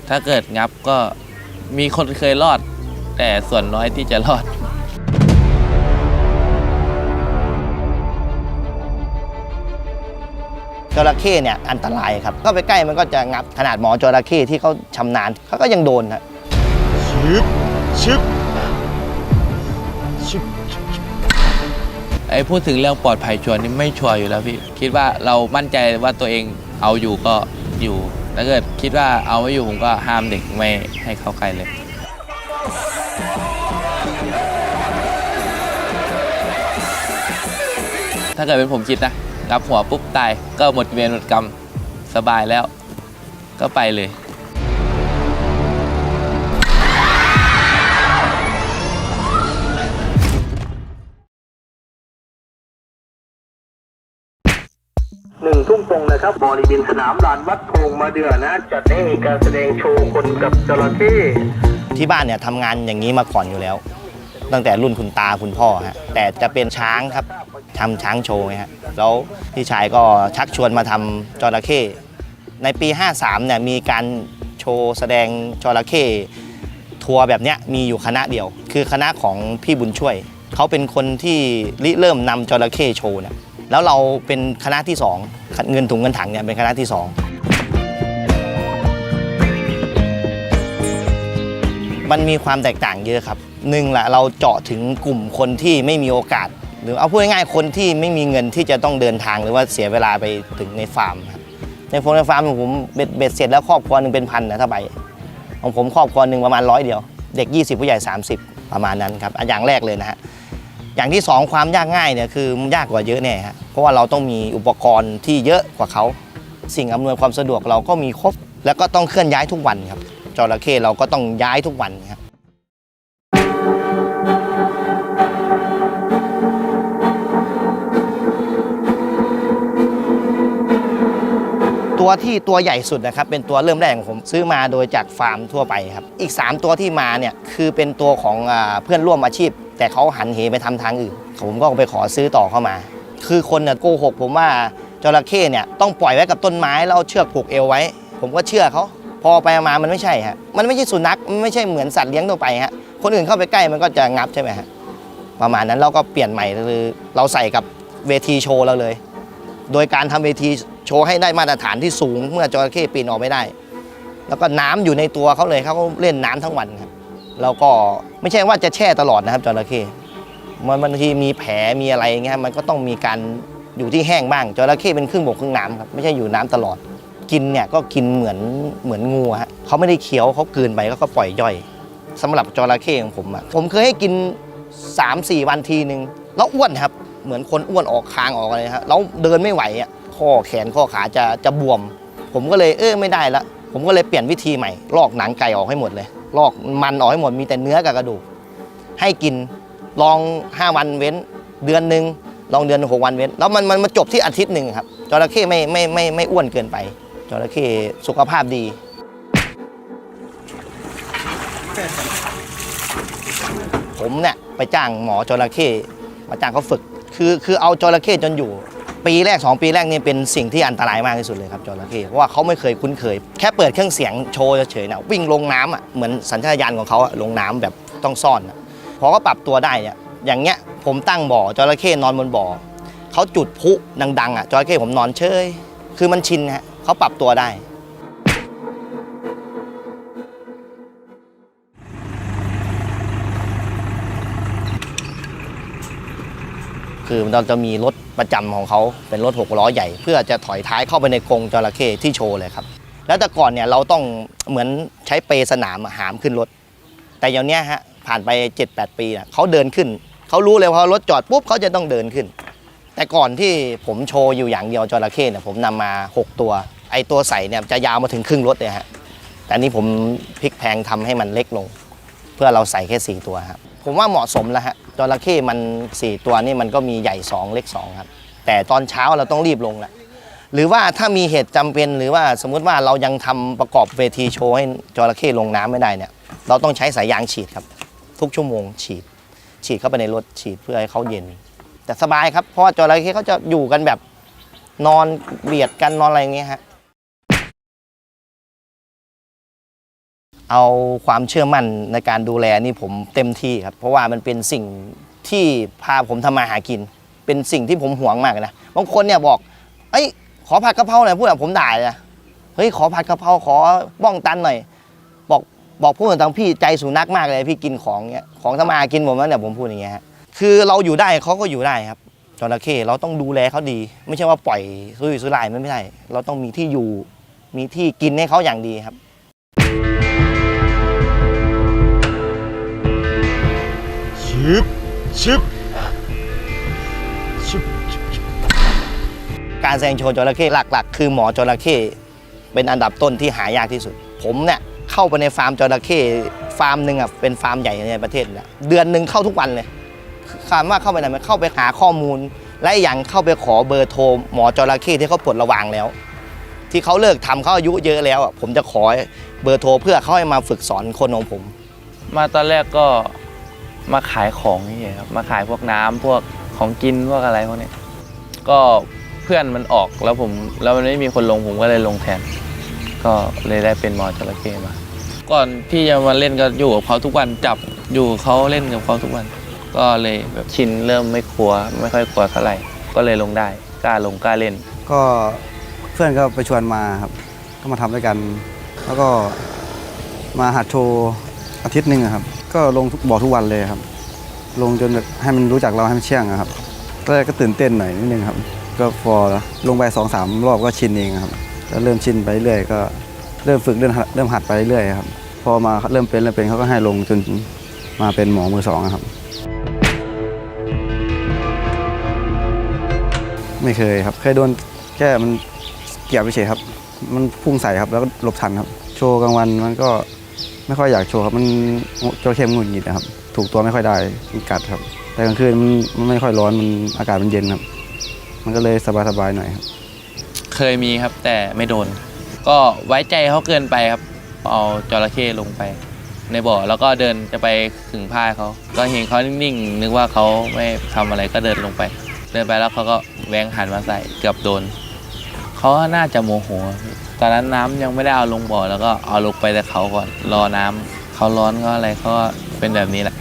ถ้าเกิดงับก็มีคนเคยรอดแต่ส่วนน้อยที่จะรอดจระเข้เนี่ยอันตรายครับก็ไปใกล้มันก็จะงับขนาดหมอจระเข้ที่เขาชำนาญเขาก็ยังโดนครับพูดถึงเรื่องปลอดภัยชัวร์นี่ไม่ชัวร์อยู่แล้วพี่คิดว่าเรามั่นใจว่าตัวเองเอาอยู่ก็อยู่ถ้าเกิดคิดว่าเอาไม่อยู่ผมก็ห้ามเด็กไม่ให้เข้าใกล้เลยถ้าเกิดเป็นผมคิดนะงับหัวปุ๊บตายก็หมดเวรหมดกรรมสบายแล้วก็ไปเลย1 ทุ่มตรงนะครับบริเวณสนามลานวัดโพงมาเดือนะจัดให้มีการแสดงโชว์คนกับจระเข้ที่บ้านเนี่ยทำงานอย่างนี้มาก่อนอยู่แล้วตั้งแต่รุ่นคุณตาคุณพ่อฮะแต่จะเป็นช้างครับทำช้างโชว์ฮะแล้วพี่ชายก็ชักชวนมาทำจระเข้ในปี 53เนี่ยมีการโชว์แสดงจระเข้ทัวร์แบบเนี้ยมีอยู่คณะเดียวคือคณะของพี่บุญช่วยเขาเป็นคนที่ริเริ่มนำจระเข้โชว์เนี่ยแล้วเราเป็นคณะที่2เงินถุงเงินถังเนี่ยเป็นคณะที่2มันมีความแตกต่างเยอะครับหนึ่งละเราเจาะถึงกลุ่มคนที่ไม่มีโอกาสหรือเอาพูดง่ายๆคนที่ไม่มีเงินที่จะต้องเดินทางหรือว่าเสียเวลาไปถึงในฟาร์มครับในฟาร์มของผมเบ็ดเสร็จแล้วครอบครัวนึงเป็นพันนะถ้าไปของผมครอบครัวนึงประมาณ100เดียวเด็ก20ผู้ใหญ่30ประมาณนั้นครับอย่างแรกเลยนะฮะอย่างที่2ความยากง่ายเนี่ยคือมันยากกว่าเยอะแน่ฮะเพราะว่าเราต้องมีอุปกรณ์ที่เยอะกว่าเขาสิ่งอำนวยความสะดวกเราก็มีครบแล้วก็ต้องเคลื่อนย้ายทุกวันครับจระเข้เราก็ต้องย้ายทุกวันครับตัวใหญ่สุดนะครับเป็นตัวเริ่มแรกของผมซื้อมาโดยจากฟาร์มทั่วไปครับอีก3ตัวที่มาเนี่ยคือเป็นตัวของเพื่อนร่วมอาชีพแต่เขาหันเหไปทำทางอื่นผมก็ไปขอซื้อต่อเข้ามาคือคนเนี่ยโกหกผมว่าจระเข้เนี่ยต้องปล่อยไว้กับต้นไม้แล้วเชือกผูกเอวไว้ผมก็เชื่อเขาพอไปมามันไม่ใช่ฮะมันไม่ใช่สุนัขมันไม่ใช่เหมือนสัตว์เลี้ยงทั่วไปฮะคนอื่นเข้าไปใกล้มันก็จะงับใช่ไหมฮะประมาณนั้นเราก็เปลี่ยนใหม่คือเราใส่กับเวทีโชว์เราเลยโดยการทำเวทีโชว์ให้ได้มาตรฐานที่สูงเมื่อจระเข้ปีนออกไม่ได้แล้วก็น้ำอยู่ในตัวเขาเลยเขาเล่นน้ำทั้งวันครับแล้วก็ไม่ใช่ว่าจะแช่ตลอดนะครับจระเข้บางทีมีแผลมีอะไรเงี้ยมันก็ต้องมีการอยู่ที่แห้งบ้างจระเข้เป็นครึ่งบกครึ่งน้ำครับไม่ใช่อยู่น้ำตลอดกินเนี่ยก็กินเหมือนงูฮะเขาไม่ได้เคี้ยวเขากลืนไปก็ปล่อยย่อยสำหรับจระเข้ของผมเคยให้กิน 3-4 วันทีนึงแล้วอ้วนครับเหมือนคนอ้วนออกคางออกอะไรครับแล้วเดินไม่ไหวอ่ะข้อแขนข้อขาจะบวมผมก็เลยไม่ได้ละผมก็เลยเปลี่ยนวิธีใหม่ลอกหนังไก่ออกให้หมดเลยลอกมันออกให้หมดมีแต่เนื้อกับกระดูกให้กินลอง5 วันเว้นเดือนนึงลองเดือน6 วันเว้นแล้วมันมาจบที่อาทิตย์หนึ่งครับจระเข้ไม่อ้วนเกินไปจระเข้สุขภาพดีผมเนี่ยไปจ้างหมอจระเข้มาจ้างเขาฝึกคือเอาจระเข้จนอยู่ปีแรก2 ปีแรกนี่เป็นสิ่งที่อันตรายมากที่สุดเลยครับจระเข้เพราะว่าเขาไม่เคยคุ้นเคยแค่เปิดเครื่องเสียงโชว์เฉยๆนะวิ่งลงน้ำอ่ะเหมือนสัญชาตญาณของเขาลงน้ำแบบต้องซ่อนพอเขาปรับตัวได้เนี่ยอย่างเงี้ยผมตั้งบ่อจระเข้นอนบนบ่อเขาจุดพลุดังๆอ่ะจระเข้ผมนอนเฉยคือมันชินฮะเขาปรับตัวได้คือเราจะมีรถประจำของเขาเป็นรถ6 ล้อใหญ่เพื่อจะถอยท้ายเข้าไปในกรงจระเข้ที่โชว์เลยครับแล้วแต่ก่อนเนี่ยเราต้องเหมือนใช้เปสนามหามขึ้นรถแต่อย่างเนี้ยฮะผ่านไป 7-8 ปีเขาเดินขึ้นเขารู้เลยพอรถจอดปุ๊บเขาจะต้องเดินขึ้นแต่ก่อนที่ผมโชว์อยู่อย่างเดียวจระเข้เนี่ยผมนำมา6 ตัวไอตัวใส่เนี่ยจะยาวมาถึงครึ่งรถเลยฮะแต่นี่ผมพลิกแพงทำให้มันเล็กลงเพื่อเราใส่แค่4 ตัวครับผมว่าเหมาะสมแล้วฮะจระเข้มัน4 ตัวนี่มันก็มีใหญ่2เล็ก2ครับแต่ตอนเช้าเราต้องรีบลงแหละหรือว่าถ้ามีเหตุจำเป็นหรือว่าสมมุติว่าเรายังทำประกอบเวทีโชว์ให้จระเข้ลงน้ำไม่ได้เนี่ยเราต้องใช้สายยางฉีดครับทุกชั่วโมงฉีดเข้าไปในรถฉีดเพื่อให้เขาเย็นแต่สบายครับเพราะว่าจระเข้เขาจะอยู่กันแบบนอนเบียดกันนอนอะไรอย่างเงี้ยฮะ เอาความเชื่อมั่นในการดูแลนี่ผมเต็มที่ครับเพราะว่ามันเป็นสิ่งที่พาผมทำมาหากิน เป็นสิ่งที่ผมหวงมากนะบางคนเนี่ยบอกเอ้ยขอผัดกะเพราหน่อยพูดแบบผมด่าเลยนะเฮ้ยขอผัดกะเพราขอบ้องตันหน่อยบอกพูดต่างพี่ใจสุนัขมากเลยพี่กินของเงี้ยของทำมาหากินผมแล้วเนี่ยผมพูดอย่างเงี้ยฮะคือเราอยู่ได้เขาก็อยู่ได้ครับจระเข้เราต้องดูแลเขาดี ไม่ใช่ว่าปล่อยสุร่ายไม่ได้เราต้องมีที่อยู่มีที่กินให้เขาอย่างดีครับการแสดงโชว์จระเข้หลักๆคือหมอจระเข้เป็นอันดับต้นที่หายากที่สุดผมเนี่ยเข้าไปในฟาร์มจระเข้ฟาร์มหนึ่งอ่ะเป็นฟาร์มใหญ่ในประเทศนะเดือนหนึ่งเข้าทุกวันเลยคำว่าเข้าไปไหนมันเข้าไปหาข้อมูลและอย่างเข้าไปขอเบอร์โทรหมอจระเข้ที่เขาปลดระวางแล้ว ที่เขาเลิกทำเขาอายุเยอะแล้วอ่ะผมจะขอเบอร์โทรเพื่อเขาให้มาฝึกสอนคนของผมมาตอนแรกก็มาขายของนี่ครับมาขายพวกน้ำพวกของกินพวกอะไรพวกนี้ก็เพื่อนมันออกแล้วมันไม่มีคนลงผมก็เลยลงแทนก็เลยได้เป็นหมอจระเข้มาก่อนที่จะมาเล่นก็อยู่กับเขาทุกวันจับอยู่เขาเล่นกับเขาทุกวันก็เลยแบบชินเริ่มไม่ค่อยกลัวเท่าไหร่ก็เลยลงได้กล้าลงกล้าเล่นก็เพื่อนก็ไปชวนมาครับก็มาทำด้วยกันแล้วก็มาหัดโชว์อาทิตย์หนึ่งครับก็ลงบอกทุกวันเลยครับลงจนให้มันรู้จักเราให้มันเชื่องครับแรกก็ตื่นเต้นหน่อยนิดนึงครับก็พอลงไป 2-3 รอบก็ชินเองครับแล้วเริ่มชินไปเรื่อยก็เริ่มฝึกเริ่มหัดไปเรื่อยครับพอมาเริ่มเป็นเขาก็ให้ลงจนมาเป็นหมอมือ 2ครับไม่เคยครับเคยโดนแค่มันเกี่ยวไปเฉยครับมันพุ่งใส่ครับแล้วก็หลบทันครับโชว์กลางวันมันก็ไม่ค่อยอยากโชว์ครับมันจระเข้หงุดหงิดนะครับถูกตัวไม่ค่อยได้มันกัดครับแต่กลางคืนมันไม่ค่อยร้อนมันอากาศมันเย็นครับมันก็เลยสบายๆหน่อยครับเคยมีครับแต่ไม่โดนก็ไว้ใจเขาเกินไปครับเอาจระเข้ลงไปในบ่อแล้วก็เดินจะไปขึงผ้าเขาก็เห็นเขานิ่งๆนึกว่าเขาไม่ทำอะไรก็เดินลงไปแล้วเขาก็แหวงหันมาใส่เกือบโดนเขาน่าจะโมโหตอนนั้นน้ำยังไม่ได้เอาลงบ่อแล้วก็เอาลงไปแต่เขาก่อนรอน้ำเขาร้อนก็อะไรเขาก็เป็นแบบนี้แหละ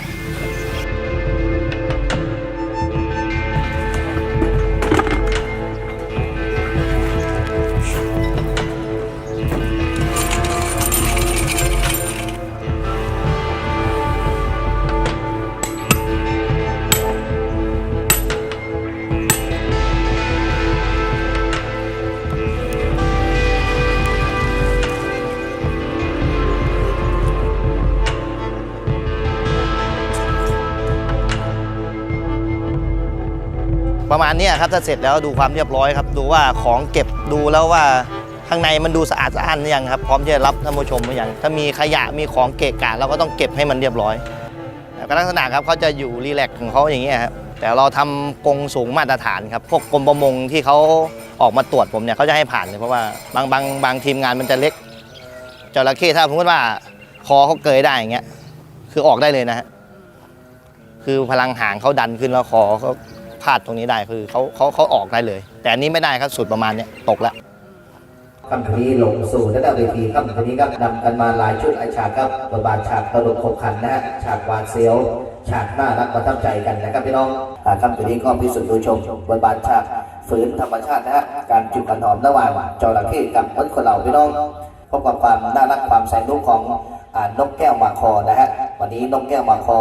ประมาณนี้ครับถ้าเสร็จแล้วดูความเรียบร้อยครับดูว่าของเก็บดูแล้วว่าข้างในมันดูสะอาดหรือยังครับพร้อมที่จะรับท่านผู้ชมหรือยังถ้ามีขยะมีของเกะกะเราก็ต้องเก็บให้มันเรียบร้อยลักษณะครับเขาจะอยู่รีแลกซ์ของเขาอย่างเงี้ยครับแต่เราทำกรงสูงมาตรฐานครับพวกกรมประมงที่เขาออกมาตรวจผมเนี่ยเขาจะให้ผ่านเลยเพราะว่าบางทีมงานมันจะเล็กจระเข้ถ้าสมมติว่าคอเขาเกยได้อย่างเงี้ยคือออกได้เลยนะฮะคือพลังหางเขาดันขึ้นแล้วคอเขาพลาดตรงนี้ได้คือเขาออกได้เลยแต่อันนี้ไม่ได้ครับสุดประมาณนี้ตกแล้วค่ำคืนนี้ลงสู่ระดับเวทีค่ำคืนนี้ครับนำกันมาหลายชุดหลายฉากครับบทบาทฉากตลกขบขันนะฮะฉากหวานเสียวฉากน่ารักประทับใจกันนะครับพี่น้องค่ำคืนนี้ก็พิสูจน์ดูชมบทบาทฉากฝืนธรรมชาตินะฮะการจุดกันหอมระหว่างจระเข้กับมนุษย์คนเราพี่น้องพบกับความน่ารักความแสนรู้ของนกแก้วมาคอนะฮะวันนี้นกแก้วมาคอ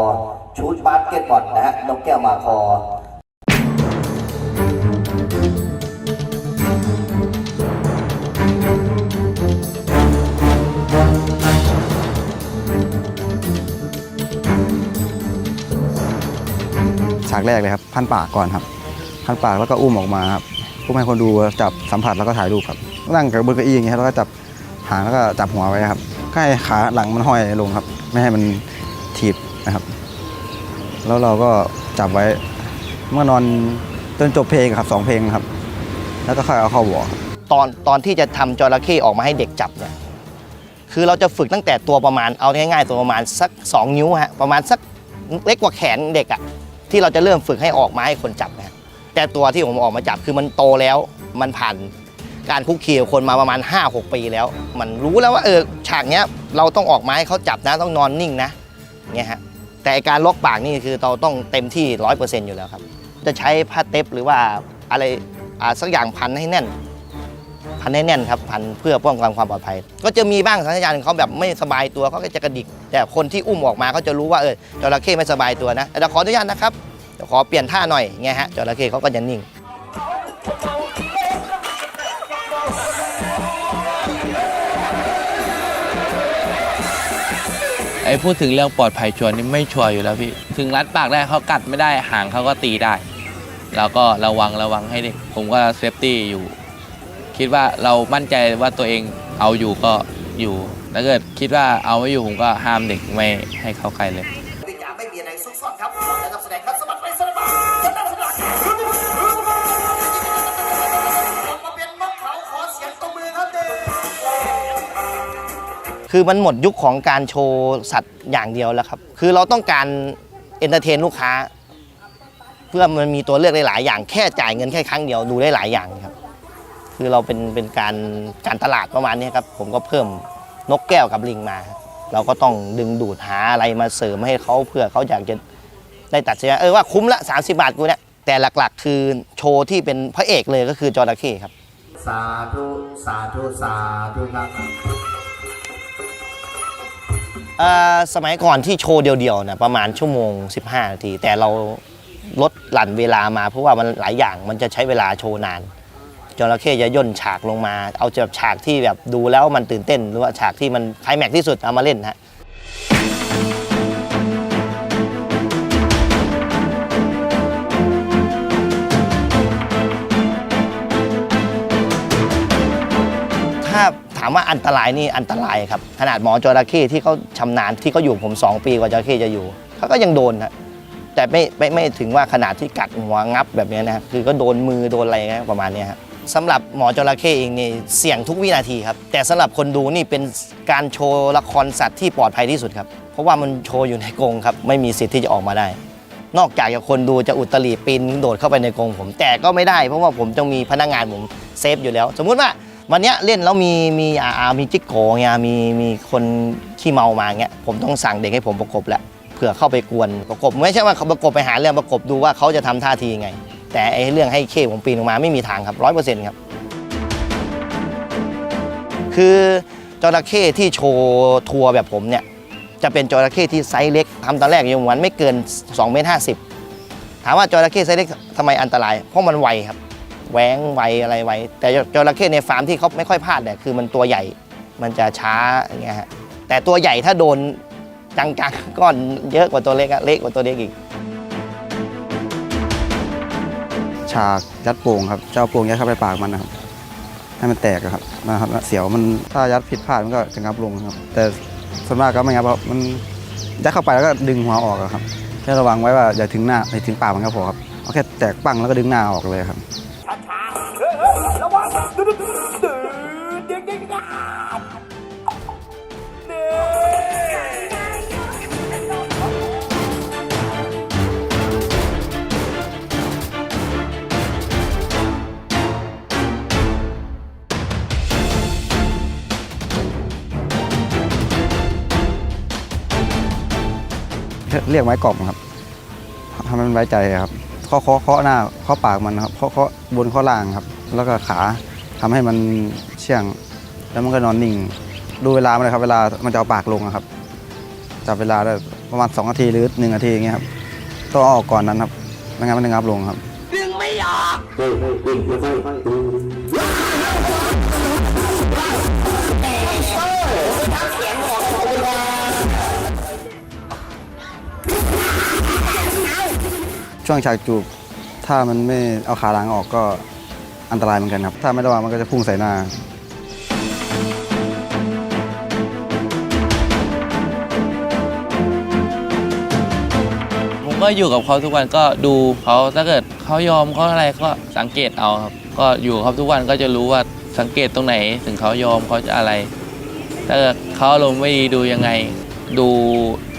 ชูดบาสเกตบอลนะฮะนกแก้วมาคอฉากแรกเลยครับพันปากก่อนครับพันปากแล้วก็อุ้มออกมาครับอุ้มให้คนดูจับสัมผัสแล้วก็ถ่ายรูปครับนั่งกับบนเก้าอี้อย่างเงี้ยแล้วก็จับหางแล้วก็จับหัวไว้ครับก็ให้ขาหลังมันห้อยลงครับไม่ให้มันถีบนะครับแล้วเราก็จับไว้เมื่อนอนจนจบเพลงครับ2 เพลงครับแล้วก็ค่อยเอาเข้าบ่อตอนที่จะทำจระเข้ออกมาให้เด็กจับเนี่ยคือเราจะฝึกตั้งแต่ตัวประมาณเอาง่ายๆตัวประมาณสัก2 นิ้วฮะประมาณสักเล็กกว่าแขนเด็กอ่ะที่เราจะเริ่มฝึกให้ออกมาให้คนจับนะแต่ตัวที่ผมออกมาจับคือมันโตแล้วมันผ่าน การคุกคีกับคนมาประมาณ 5-6 ปีแล้ว มันรู้แล้วว่าฉากเนี้ยเราต้องออกมาให้เขาจับนะต้องนอนนิ่งนะเงี้ยฮะแต่การล็อกปากนี่คือเราต้องเต็มที่ 100% อยู่แล้วครับจะใช้ผ้าเทปหรือว่าอะไรสักอย่างพันให้แน่นครับพันเพื่อป้องกันความปลอดภัยก็จะมีบ้างสัญญาณเขาแบบไม่สบายตัวเขาก็จะกระดิกแต่คนที่อุ้มออกมาเขาจะรู้ว่าจระเข้ไม่สบายตัวนะเดี๋ยวขออนุญาตนะครับเดี๋ยวขอเปลี่ยนท่าหน่อยเงี้ยฮะจระเข้เขาก็จะนิ่ง พูดถึงเรื่องปลอดภัยชัวร์นี่ไม่ชัวร์อยู่แล้วพี่ถึงรัดปากได้เขากัดไม่ได้หางเขาก็ตีได้แล้วก็ระวังให้เด็กผมก็เซฟตี้อยู่คิดว่าเรามั่นใจว่าตัวเองเอาอยู่ก็อยู่ถ้าเกิดคิดว่าเอาไม่อยู่ผมก็ห้ามเด็กไม่ให้เข้าใกล้เลยไม่มีอะไรซุกซ่อนครับนักแสดงครับสมัครไปสมัครมาเป็นนกเขาขอเสียงตบมือครับเด็ก คือมันหมดยุคของการโชว์สัตว์อย่างเดียวแล้วครับคือเราต้องการเอนเตอร์เทนลูกค้าเพื่อมันมีตัวเลือกได้หลายอย่างแค่จ่ายเงินแค่ครั้งเดียวดูได้หลายอย่างครับคือเราเป็นการตลาดประมาณนี้ครับผมก็เพิ่มนกแก้วกับลิงมาเราก็ต้องดึงดูดหาอะไรมาเสริมให้เขาเพื่อเขาอยากจะได้ตัดสินใจว่าคุ้มละ30 บาทกูเนี่ยแต่หลักๆคือโชว์ที่เป็นพระเอกเลยก็คือจระเข้ครับสาธุสาธุสาธุครับสมัยก่อนที่โชว์เดียวๆนะประมาณชั่วโมง15 นาทีแต่เราลดหลั่นเวลามาเพราะว่ามันหลายอย่างมันจะใช้เวลาโชว์นานจระเข้จะย่นฉากลงมาเอาแบบฉากที่แบบดูแล้วมันตื่นเต้นหรือว่าฉากที่มันไคลแม็กซ์ที่สุดเอามาเล่นฮะถ้าถามว่าอันตรายนี่อันตรายครับขนาดหมอจระเข้ที่เขาชำนาญที่เขาอยู่ผม2 ปีกว่าจระเข้จะอยู่เขาก็ยังโดนนะแต่ไม่ถึงว่าขนาดที่กัดหัวงับแบบนี้นะคือก็โดนมือโดนอะไรนะประมาณนี้ครับสำหรับหมอจระเข้เองนี่เสี่ยงทุกวินาทีครับแต่สำหรับคนดูนี่เป็นการโชว์ละครสัตว์ที่ปลอดภัยที่สุดครับเพราะว่ามันโชว์อยู่ในกรงครับไม่มีสิทธิ์ที่จะออกมาได้นอกจากคนดูจะอุตริปีนโดดเข้าไปในกรงผมแต่ก็ไม่ได้เพราะว่าผมต้องมีพนักงานผมเซฟอยู่แล้วสมมุติว่าวันนี้เล่นแล้วมีจิ๊กโกเงี้ยมีคนขี้เมามาเงี้ยผมต้องสั่งเด็กให้ผมประกบแหละเผื่อเข้าไปกวนประกบไม่ใช่ว่าเขาประกบไปหาเรื่องประกบดูว่าเขาจะทำท่าทีไงแต่เรื่องให้เข้ผมปีนออกมาไม่มีทางครับ 100% ครับคือจระเข้ที่โชว์ทัวร์แบบผมเนี่ยจะเป็นจระเข้ที่ไซส์เล็กทำตอนแรกยังวันไม่เกิน2.50 เมตรถามว่าจระเข้ไซส์เล็กทำไมอันตรายเพราะมันไวครับแหวงไวอะไรไวแต่จระเข้ในฟาร์มที่เขาไม่ค่อยพลาดเนี่ยคือมันตัวใหญ่มันจะช้าอย่างเงี้ยฮะแต่ตัวใหญ่ถ้าโดนจังๆก้อนเยอะกว่าตัวเล็กเล็กกว่าตัวเล็กอีกฉากยัดโป่งครับเจ้าโป่งยัดเข้าไปปากมันนะครับให้มันแตกครับนะครับเสียวมันถ้ายัดผิดพลาดมันก็จะงับลงครับแต่ส่วนมากก็ไม่งับเพราะมันยัดเข้าไปแล้วก็ดึงหัวออกครับแค่ระวังไว้ว่าอย่าถึงหน้าอย่าถึงปากมันก็พอครับเอาแค่แตกปั้งแล้วก็ดึงหน้าออกเลยครับเรียกไม้กรอบครับทำให้มันไว้ใจครับเคาะหน้าเคาะปากมันครับเคาะบนเคาะล่างครับแล้วก็ขาทำให้มันเชื่องแล้วมันก็นอนนิ่งดูเวลามันเลยครับเวลามันจะเอาปากลงครับจับเวลาได้ประมาณ2 นาทีหรือ1 นาทีอย่างเงี้ยครับต้องเอาออกก่อนนั้นครับไม่งั้นมันจะงับลงครับดึงไม่ออกช่วงฉากจูบถ้ามันไม่เอาขาหลังออกก็อันตรายเหมือนกันครับถ้าไม่ระวังมันก็จะพุ่งใส่หน้าผมก็อยู่กับเขาทุกวันก็ดูเขาถ้าเกิดเขายอมเขาอะไรก็สังเกตเอาครับก็อยู่กับเขาทุกวันก็จะรู้ว่าสังเกตตรงไหนถึงเขายอมเขาจะอะไรถ้าเกิดเขาอารมณ์ไม่ดีดูยังไงดู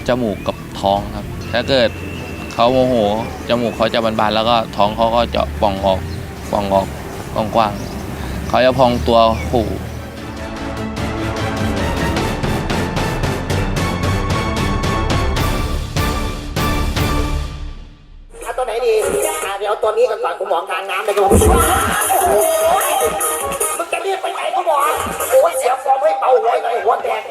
จมูกกับท้องครับถ้าเกิดเขาโมโหจมูกเขาจะบานๆแล้วก็ท้องเขาก็จะป่องออกกว้างๆ เขาจะพองตัวขู่ เอาตัวไหนดีเดี๋ยวตัวนี้กันก่อนผมบอกกลางน้ำเลยครับมึงจะเรียกไปไหนเขาบอกโอ้ยเสียฟอร์มให้เป่าหัวหน่อยหัวแตก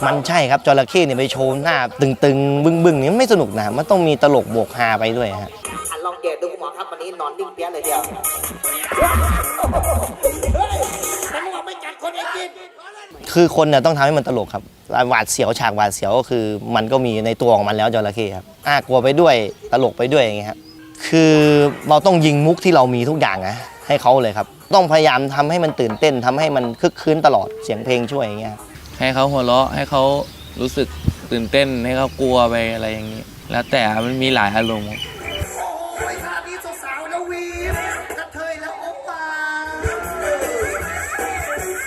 มันใช่ครับจระเข้เนี่ยไปโชว์หน้าตึงๆบึ้งๆนี่ไม่สนุกนะมันต้องมีตลกบวกฮาไปด้วยฮะลองเกตดูคุณหมอครับวันนี้นอนนิ่งเปี้ยเลยเดียวคือคนเนี่ยต้องทำให้มันตลกครับหวาดเสียวฉากหวาดเสียวก็คือมันก็มีในตัวของมันแล้วจระเข้ครับกลัวไปด้วยตลกไปด้วยอย่างเงี้ยครับคือเราต้องยิงมุกที่เรามีทุกอย่างนะให้เขาเลยครับต้องพยายามทำให้มันตื่นเต้นทำให้มันคึกคืนตลอดเสียงเพลงช่วยอย่างเงี้ยให้เขาหัวเราะให้เขารู้สึกตื่นเต้นให้เขากลัวไปอะไรอย่างนี้แล้วแต่มันมีหลายอารมณ์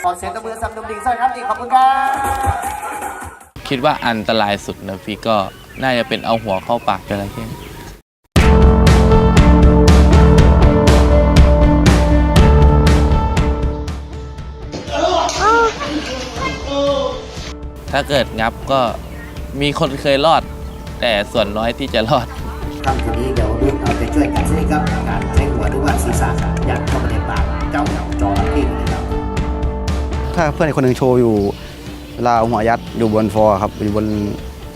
ขอเสียงตบมือสำหรับดิ่งสร้อยครับดีขอบคุณครับ คิดว่าอันตรายสุดนะพี่ก็น่าจะเป็นเอาหัวเข้าปากจระเข้ถ้าเกิดงับก็มีคนเคยรอดแต่ส่วนน้อยที่จะรอดคำทีนี้เดี๋ยวดูเอาไปช่วยกันใช่ไหมครับการใช้หัวหรือว่าศีรษะยัดเข้าไปในปากเจ้าจระเข้นะครับถ้าเพื่อนอีกคนหนึ่งโชว์อยู่เวลาเอาหัวยัดอยู่บนฟอร์ครับอยู่บน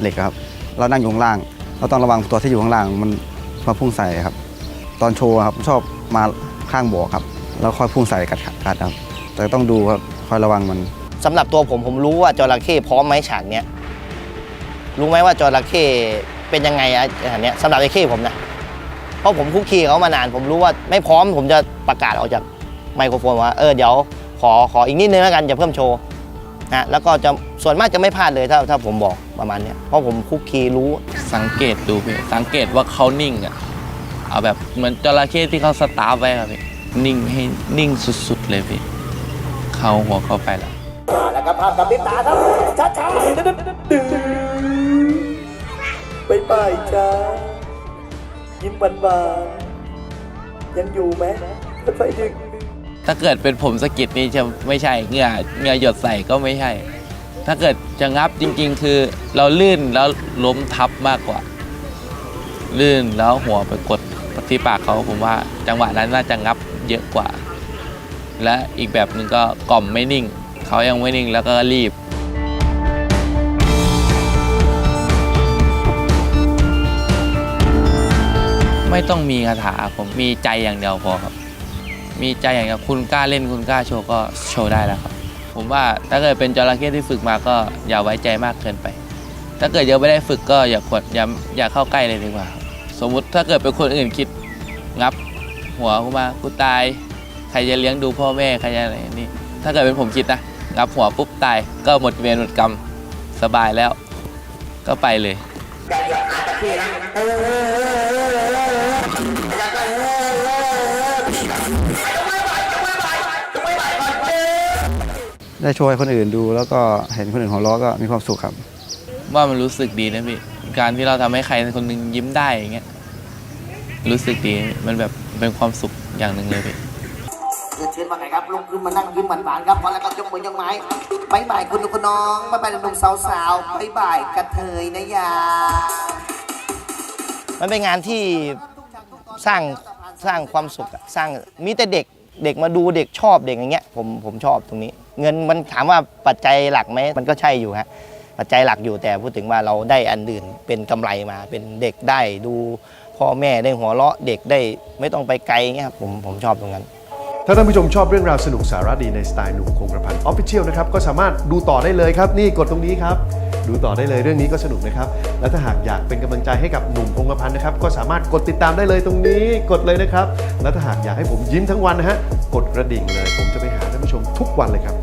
เหล็กครับเรานั่งอยู่ข้างล่างเราต้องระวังตัวที่อยู่ข้างล่างมันมาพุ่งใส่ครับตอนโชว์ครับชอบมาข้างบ่อครับแล้วค่อยพุ่งใส่กัดครับแต่ต้องดูครับคอยระวังมันสำหรับตัวผมรู้ว่าจระเข้พร้อมไหมฉากเนี้ยรู้ไหมว่าจระเข้เป็นยังไงอันเนี้ยสำหรับจระเข้ผมนะเพราะผมคุกคีเขามานานผมรู้ว่าไม่พร้อมผมจะประกาศออกจากไมโครโฟนว่าเดี๋ยวขออีกนิดนึงแล้วกันจะเพิ่มโชว์นะแล้วก็จะส่วนมากจะไม่พลาดเลยถ้าผมบอกประมาณนี้เพราะผมคุกคีรู้สังเกตดูพี่สังเกตว่าเขานิ่งอ่ะเอาแบบเหมือนจระเข้ที่เขาสตาร์ฟไว้ครับพี่นิ่งให้นิ่งสุดๆเลยพี่เขาหัวเข้าไปแล้วก็ภาพกับติดตาครับช้าๆดึงไปจ้ายิ้มหวานๆยังอยู่ไหมค่อยๆดึงถ้าเกิดเป็นผมสะกิดนี่จะไม่ใช่เหงื่อหยดใส่ก็ไม่ใช่ถ้าเกิดจะงับจริงๆคือเราลื่นแล้วล้มทับมากกว่าลื่นแล้วหัวไปกดที่ปากเขาผมว่าจังหวะนั้นน่าจะงับเยอะกว่าและอีกแบบหนึ่งก็กล่อมไม่นิ่งเขายังไม่นิ่งแล้วก็รีบไม่ต้องมีคาถาผมมีใจอย่างเดียวพอครับมีใจอย่างเดียวคุณกล้าเล่นคุณกล้าโชว์ก็โชว์ได้แล้วครับผมว่าถ้าเกิดเป็นจระเข้ที่ฝึกมาก็อย่าไว้ใจมากเกินไปถ้าเกิดยังไม่ได้ฝึกก็อย่าเข้าใกล้เลยดีกว่าสมมุติถ้าเกิดเป็นคนอื่นคิดงับหัวกูมากูตายใครจะเลี้ยงดูพ่อแม่ใครจะอะไรนี่ถ้าเกิดเป็นผมคิดนะงับหัวปุ๊บตายก็หมดเวรหมดกรรมสบายแล้วก็ไปเลยได้โชว์ให้คนอื่นดูแล้วก็เห็นคนอื่นหัวเราะก็มีความสุขครับว่ามันรู้สึกดีนะพี่การที่เราทำให้ใครคนหนึ่งยิ้มได้อย่างเงี้ยรู้สึกดีมันแบบเป็นความสุขอย่างหนึ่งเลยพี่เชิญมาไงครับลงขึ้นมานั่งยิ้มหวานๆครับพอแล้วก็ยกมือยกไม้บายบายคุณน้องบายบายหนุ่มสาวบายบายกระเทยนะยามันเป็นงานที่สร้างความสุขสร้างมีแต่เด็กมาดูเด็กชอบเด็กอย่างเงี้ยผมชอบตรงนี้เงินมันถามว่าปัจจัยหลักไหมมันก็ใช่อยู่ฮะปัจจัยหลักอยู่แต่พูดถึงว่าเราได้อันอื่นเป็นกำไรมาเป็นเด็กได้ดูพ่อแม่ได้หัวเราะเด็กได้ไม่ต้องไปไกลเงี้ยครับผมชอบตรงนั้นถ้าท่านผู้ชมชอบเรื่องราวสนุกสาระดีในสไตล์หนุ่มคงกระพัน Official นะครับก็สามารถดูต่อได้เลยครับนี่กดตรงนี้ครับดูต่อได้เลยเรื่องนี้ก็สนุกนะครับและถ้าหากอยากเป็นกำลังใจให้กับหนุ่มคงกระพันนะครับก็สามารถกดติดตามได้เลยตรงนี้กดเลยนะครับและถ้าหากอยากให้ผมยิ้มทั้งวันนะฮะกดกระดิ่งเลยผมจะไปหาท่านผู้ชมทุกวันเลยครับ